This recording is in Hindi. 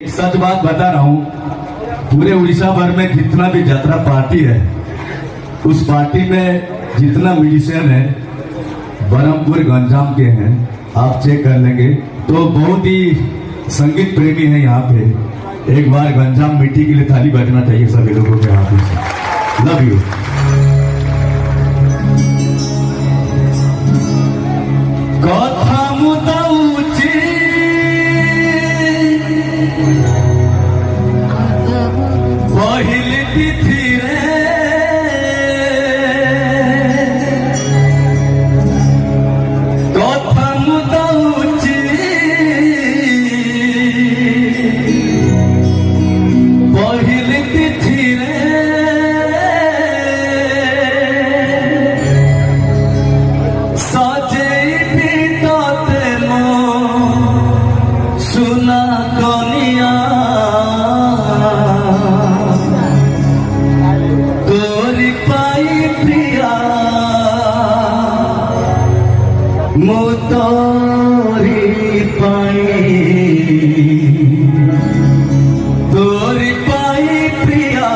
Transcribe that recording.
सच बात बता रहा हूँ, पूरे उड़ीसा भर में जितना भी यात्रा पार्टी है, उस पार्टी में जितना म्यूजिशियन है बरहमपुर गंजाम के हैं, आप चेक कर लेंगे तो बहुत ही संगीत प्रेमी है यहाँ पे। एक बार गंजाम मिट्टी के लिए थाली बजना चाहिए सभी लोगों के हाथों से। Love you. तोरी पाई प्रिया मु तोरी पाई। तोरी पाई प्रिया